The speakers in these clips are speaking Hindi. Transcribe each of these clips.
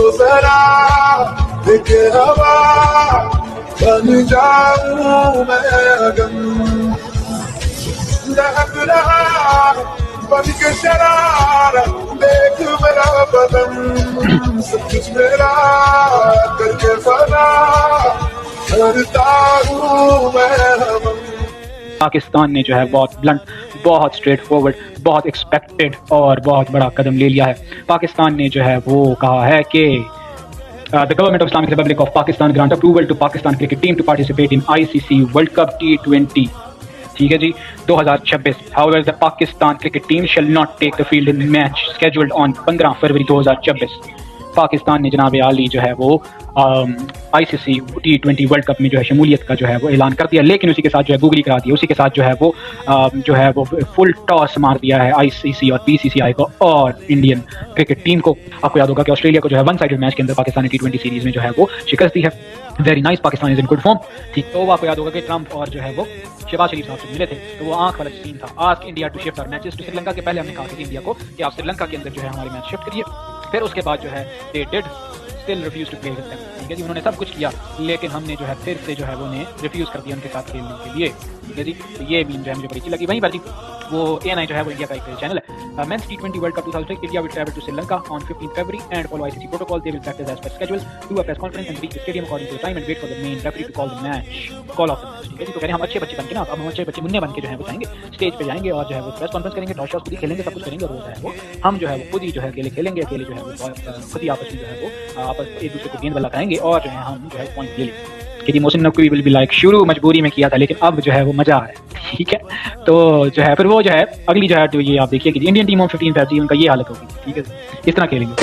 तो जरा एक हवा बन जाऊं मैं अगम, दहक रहा बन के शरारा, देख मेरा बदन सब कुछ मेरा करके फना करता हूँ मैं हम। पाकिस्तान ने जो है बहुत ब्लंट, बहुत स्ट्रेट फॉरवर्ड, बहुत एक्सपेक्टेड और बहुत बड़ा कदम ले लिया है। पाकिस्तान ने जो है वो कहा है कि the government of Islamic republic of Pakistan grant approval to Pakistan cricket team to participate in ICC world cup T20, ठीक है जी, 2026। However the Pakistan cricket team shall not take the field in match scheduled on 15 February 2026। Pakistan ने जनाब आली जो है वो ICC T20 वर्ल्ड कप में जो है शमूलियत का जो है वो ऐलान कर दिया, लेकिन उसी के साथ जो है गूगली करा दिया, उसी के साथ जो है वो फुल टॉस मार दिया है ICC और BCCI को और इंडियन क्रिकेट टीम को। आपको याद होगा कि ऑस्ट्रेलिया को जो है वन साइडेड मैच के अंदर पाकिस्तान ने T20 सीरीज में जो है वो शिकस्त दी है। Very nice, Pakistan is in good form, ठीक। तो आपको याद होगा कि ट्रंप और जो है वो शहबाज शरीफ साहब से मिले थे, तो वो आंख वाला सीन था। Ask India to shift our matches to Sri Lanka के पहले हमने कहा कि इंडिया को कि आप श्रीलंका के अंदर जो है हमारे मैच शिफ्ट करिए, फिर उसके बाद जो है they did still refuse to play with them, ठीक है जी। उन्होंने सब कुछ किया लेकिन हमने जो है फिर से जो है वो उन्हें रिफ्यूज कर दिया उनके साथ खेलने के लिए, ठीक है जी। तो ये मीम जो है मुझे बड़ी अच्छी लगी। वहीं पर जी वो ANI जो है वो इंडिया का एक चैनल है। Men's T20 world cup 2006 India will travel to Sri Lanka on 15 February and follow ICC protocol, they will practice as per schedule, do a press conference and reach the stadium according to time and wait for the main referee to call the match, call off the match, ठीक है जी। तो कह रहे हैं हम अच्छे बच्चे बन के ना, अब हम अच्छे बच्चे मुन्ने बन के जो है वो जाएंगे स्टेज पे जाएंगे और जो है वो प्रेस कॉन्फ्रेंस करेंगे, टॉस शॉस खुद ही खेलेंगे, सब कुछ करेंगे और वो जो है वो हम जो है वो खुद ही जो है अकेले खेलेंगे, अकेले जो है वो खुद ही आपस में जो है वो आपस एक दूसरे को गेंद बल्ला कराएंगे और जो है हम जो है पॉइंट ले लेंगे कि Mohsin Naqvi will be like शुरू मजबूरी में किया था लेकिन अब जो है वो मजा आ रहा है, ठीक है। तो जो है फिर वो जो है अगली जो है तो ये आप देखिए कि इंडियन टीम ऑफ 15 फरवरी उनका ये हालत होगी, ठीक है, इस तरह खेलेंगे।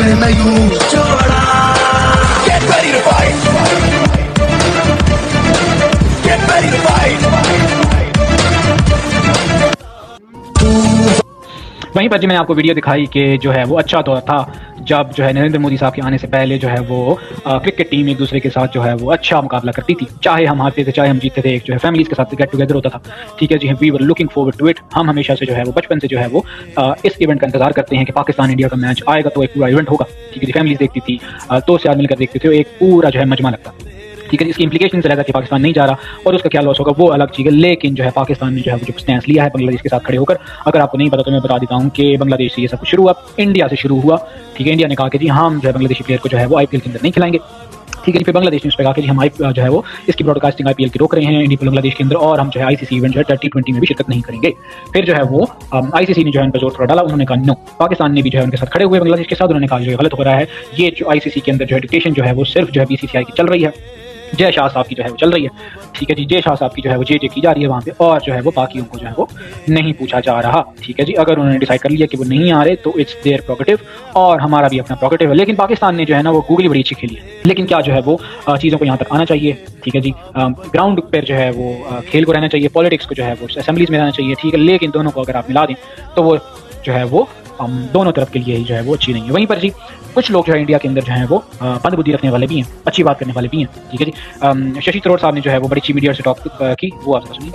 वहीं पर जी मैंने आपको वीडियो दिखाई कि जो है वो अच्छा दौर था जब जो है नरेंद्र मोदी साहब के आने से पहले जो है वो क्रिकेट टीम एक दूसरे के साथ जो है वो अच्छा मुकाबला करती थी, चाहे हम हारते थे चाहे हम जीतते थे, एक जो है फैमिलीज के साथ गेट टुगेदर होता था, ठीक है जी। We were looking forward to it, हम हमेशा से जो है वो बचपन से जो है वो इस इवेंट का इंतजार करते हैं कि पाकिस्तान इंडिया का मैच आएगा तो एक पूरा इवेंट होगा, ठीक है जी। फैमिलीज देखती थी, दोस्त यार मिलकर देखते थे, एक पूरा जो है मजमा लगता, ठीक है। इसकी इंप्लीकेशन रहेगा कि पाकिस्तान नहीं जा रहा और उसका क्या लॉस होगा वो अलग चीज़ है, लेकिन जो है पाकिस्तान ने जो है वो जो स्टैंस लिया है बांग्लादेश के साथ खड़े होकर। अगर आपको नहीं पता तो मैं बता देता हूँ कि बांग्लादेश से ये सब कुछ शुरू हुआ, इंडिया से शुरू हुआ, ठीक है। इंडिया ने कहा कि जी हम जो है बांग्लादेशी प्लेयर को जो है वो IPL के अंदर नहीं खिलाएंगे, ठीक है जी। फिर बांग्लादेश ने उस पर कहा कि जी हम जो है वो इसकी ब्रॉडकास्टिंग IPL की रोक रहे हैं इंडिया बांग्लादेश के अंदर और हम जो है ICC इवेंट जो है T20 में भी शिरकत नहीं करेंगे। फिर जो है वो ICC ने जो है उन पर जोर थोड़ा डाला, उन्होंने कहा नो। पाकिस्तान ने भी जो है उनके साथ खड़े हुए बांग्लादेश के साथ, उन्होंने कहा जो गलत हो रहा है, ये जो ICC के अंदर जो है डिक्टेशन जो है वो सिर्फ जो है BCCI की चल रही है, जय शाह साहब की जो है वो चल रही है, ठीक है जी। जय शाह साहब की जो है वो जे की जा रही है वहाँ पे और जो है वो बाकी उनको जो है वो नहीं पूछा जा रहा, ठीक है जी। अगर उन्होंने डिसाइड कर लिया कि वो नहीं आ रहे तो इट्स देयर प्रोगेटिव और हमारा भी अपना प्रोगेटिव है। लेकिन पाकिस्तान ने जो है ना वो गूगली बड़ी अच्छी खेली है, लेकिन क्या जो है वो चीज़ों को यहाँ तक आना चाहिए, ठीक है जी। ग्राउंड पर जो है वो खेल को रहना चाहिए, पॉलिटिक्स को जो है वो असेंबलीज में रहना चाहिए, ठीक है। लेकिन दोनों को अगर आप मिला दें तो वो जो है वो दोनों तरफ के लिए ही जो है वो अच्छी नहीं है। वहीं पर जी कुछ लोग जो है इंडिया के अंदर जो है वो मंदबुद्धि रखने वाले भी हैं, अच्छी बात करने वाले भी हैं, ठीक है जी। शशि थरूर साहब ने जो है वो बड़ी अच्छी मीडिया से टॉक की, वो आपसे सुनिए।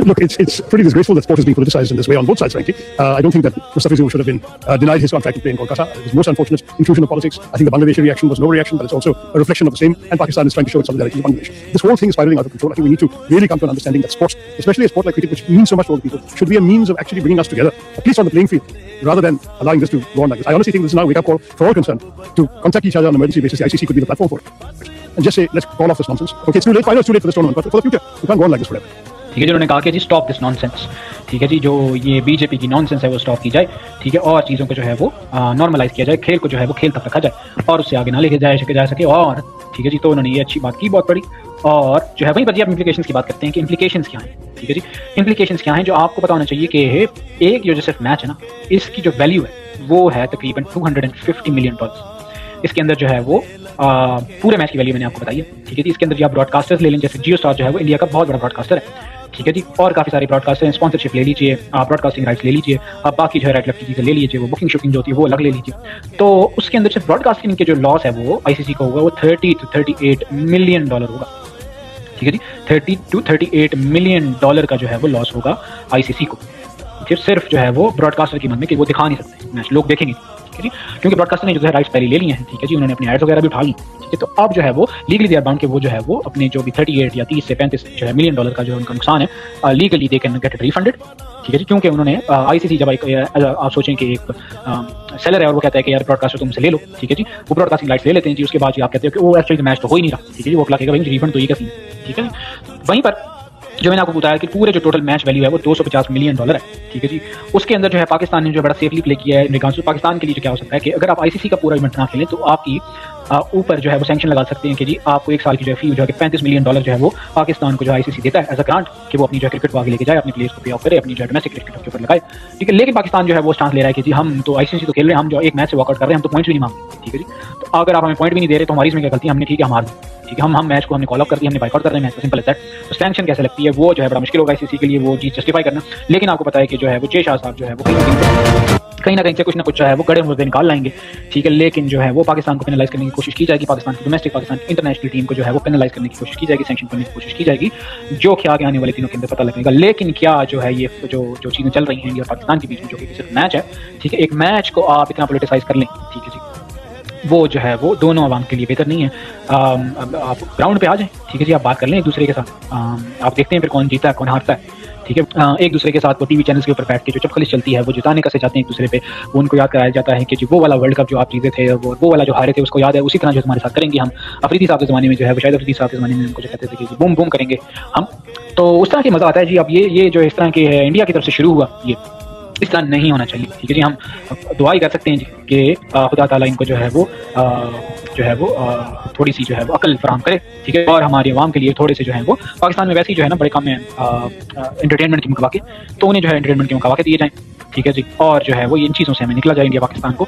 Look, it's pretty disgraceful that sport is being politicized in this way on both sides, frankly. I don't think that Mustafizur should have been denied his contract to play in Kolkata. It was the most unfortunate intrusion of politics. I think the Bangladeshi reaction was no reaction, but it's also a reflection of the same, and Pakistan is trying to show its solidarity with Bangladesh. This whole thing is spiraling out of control. I think we need to really come to an understanding that sports, especially a sport like cricket, which means so much to all people, should be a means of actually bringing us together, at least on the playing field, rather than allowing this to go on like this. I honestly think this is now a wake-up call for all concerned to contact each other on an emergency basis. The ICC could be the platform for it. And just say, let's call off this nonsense. Okay, it's too late. I know it's too late for this tournament, but for the future, we can't go on like this forever. ठीक है जी। उन्होंने कहा कि जी स्टॉप दिस नॉनसेंस, ठीक है जी। जो ये बीजेपी की नॉनसेंस है वो स्टॉप की जाए, ठीक है, और चीज़ों को जो है वो नॉर्मलाइज किया जाए, खेल को जो है वो खेल तक रखा जाए और उससे आगे ना लेके जा सके और ठीक है जी। तो उन्होंने ये अच्छी बात की, बहुत बड़ी। और जो है वहीं पर जी आप इम्प्लीकेशंस की बात करते हैं कि इम्प्लीकेशंस क्या हैं, ठीक है जी। इम्प्लीकेशंस क्या हैं जो आपको पता होना चाहिए कि एक जो सिर्फ मैच है ना, इसकी जो वैल्यू है वो है तकरीबन $250 मिलियन। इसके अंदर जो है वो पूरे मैच की वैल्यू मैंने आपको बताई है, ठीक है जी। इसके अंदर जो आप ब्रॉडकास्टर्स ले लें, जैसे जियो स्टार जो है वो इंडिया का बहुत बड़ा ब्रॉडकास्टर है, ठीक है जी। और काफ़ी सारे ब्रॉडकास्टर हैं, स्पॉन्सरशिप ले लीजिए, आप ब्रॉडकास्टिंग राइट्स ले लीजिए, आप बाकी जो है राइट लेफ्ट की चीज़ें ले लीजिए, वो बुकिंग शुकिंग जो होती है वो अलग ले लीजिए। तो उसके अंदर सिर्फ ब्रॉडकास्टिंग के जो लॉस है वो ICC का होगा वो $30 to $38 मिलियन होगा, ठीक है जी। $30 to $38 मिलियन का जो है वो लॉस होगा ICC को, सिर्फ जो है वो ब्रॉडकास्टर की मद में कि वो दिखा नहीं सकते मैच, लोग देखेंगे, ठीक है जी, क्योंकि ब्रॉडकास्टर ने जो है राइट्स पहले ले लिए हैं, ठीक है जी, उन्होंने अपनी एड्स वगैरह भी उठा ली, ठीक है। तो अब जो है वो लीगली दे आर बाउंड के वो जो है वो अपने जो भी 38 या 30 से 35 जो है मिलियन डॉलर का जो उनका नुकसान है legally they can get it refunded, ठीक है जी, क्योंकि उन्होंने आईसीसी जब आप सोचें कि एक सेलर है और वो कहता है कि यार ब्रॉडकास्टर तुमसे ले लो, ठीक है जी, वो ब्रॉडकास्टिंग राइट्स ले लेते हैं जी, उसके बाद जी आप कहते हो कि वो एक्चुअली मैच तो हो ही नहीं रहा, ठीक है जी, वो अगला कहेगा भाई रिफंड तो ये कैसे, ठीक है। वहीं पर जो मैंने आपको बताया कि पूरे जो टोटल मैच वैल्यू है वो 250 मिलियन डॉलर है, ठीक है जी, उसके अंदर जो है पाकिस्तान ने जो बड़ा सेफली प्ले किया है निगाह से। पाकिस्तान के लिए जो क्या हो सकता है कि अगर आप आईसीसी का पूरा इवेंट ना खेलें तो आपकी ऊपर जो है वो सैंक्शन लगा सकते हैं कि जी आपको एक साल की जो है फी जो है 35 मिलियन डॉलर जो है वो पाकिस्तान को जो आईसीसी देता है एज अ ग्रांट कि वो अपनी जो है क्रिकेट को आगे लेके जाए, अपने प्लेयर्स को पे ऑफ करे, अपनी जो है डोमेस्टिक क्रिकेट के ऊपर लगाए, ठीक है। लेकिन पाकिस्तान जो है वो स्टांस ले रहा है कि जी हम तो आईसीसी तो खेल रहे हैं, हम जो एक मैच से वॉकआउट कर रहे हैं, हम तो पॉइंट्स भी नहीं मांगते, ठीक है जी। तो अगर आप हमें पॉइंट भी नहीं दे रहे तो हमारी इसमें क्या गलती, हमने ठीक है हम हार गए, ठीक है, हम मैच को हमने कॉल ऑफ कर दिया, हमने बाइकआउट कर रहे हैं मैच, सिंपल एज दैट। तो सैंक्शन कैसे लगती है वो जो है बड़ा मुश्किल होगा आईसीसी के लिए वो चीज जस्टिफाई करना। लेकिन आपको पता है कि जो है वो जय शाह साहब जो है वो कहीं ना कहीं से कुछ ना कुछ जो है वो गड़े मुद्दे निकाल लाएंगे, ठीक है। लेकिन जो है वो पाकिस्तान को पेनलाइज करने की कोशिश की जाएगी, पाकिस्तान की डोमेस्टिक पाकिस्तान इंटरनेशनल टीम को जो है वो पेनलाइज करने की कोशिश की जाएगी, सैंक्शन करने की कोशिश की जाएगी, जो कि आगे आने वाले दिनों के अंदर पता लगेगा। लेकिन क्या जो है ये जो चीजें चल रही हैं इंडिया और पाकिस्तान के बीच में, जो कि सिर्फ मैच है, ठीक है, एक मैच को आप इतना पोलिटिसाइज कर लें, ठीक है जी, वो जो है वो दोनों आवाम के लिए बेहतर नहीं है। आप ग्राउंड पे आ जाएं, ठीक है जी, आप बात कर लें एक दूसरे के साथ, आप देखते हैं फिर कौन जीता है कौन हारता है, ठीक है। एक दूसरे के साथ वो टीवी चैनल्स के ऊपर बैठ के जो चपखलिश चलती है वो जिताने का से जाते हैं एक दूसरे पे, वो उनको याद कराया जाता है कि जी वो वाला वर्ल्ड कप जो आप जीते थे वो वाला जो हारे थे उसको याद है, उसी तरह जो हमारे साथ करेंगे हम। अफरीदी साहब के ज़माने में जो है शायद अफरीदी साहब के ज़माने में उनको जो कहते थे कि बूम बूम करेंगे हम, तो उस तरह की मज़ा आता है जी। अब ये जो इस तरह के इंडिया की तरफ से शुरू हुआ ये इस तरह नहीं होना चाहिए, ठीक है जी। हम दुआ ही कर सकते हैं जी कि खुदा ताला इनको जो है वो थोड़ी सी जो है वो अकल फराहम करे, ठीक है, और हमारी आवाम के लिए थोड़े से जो है वो पाकिस्तान में वैसे ही जो है ना बड़े कम है एंटरटेनमेंट के मौके, तो उन्हें जो है एंटरटेनमेंट के मौके दिए जाएं, ठीक है जी, और जो है वो इन चीज़ों से हमें निकला जाए इंडिया पाकिस्तान को।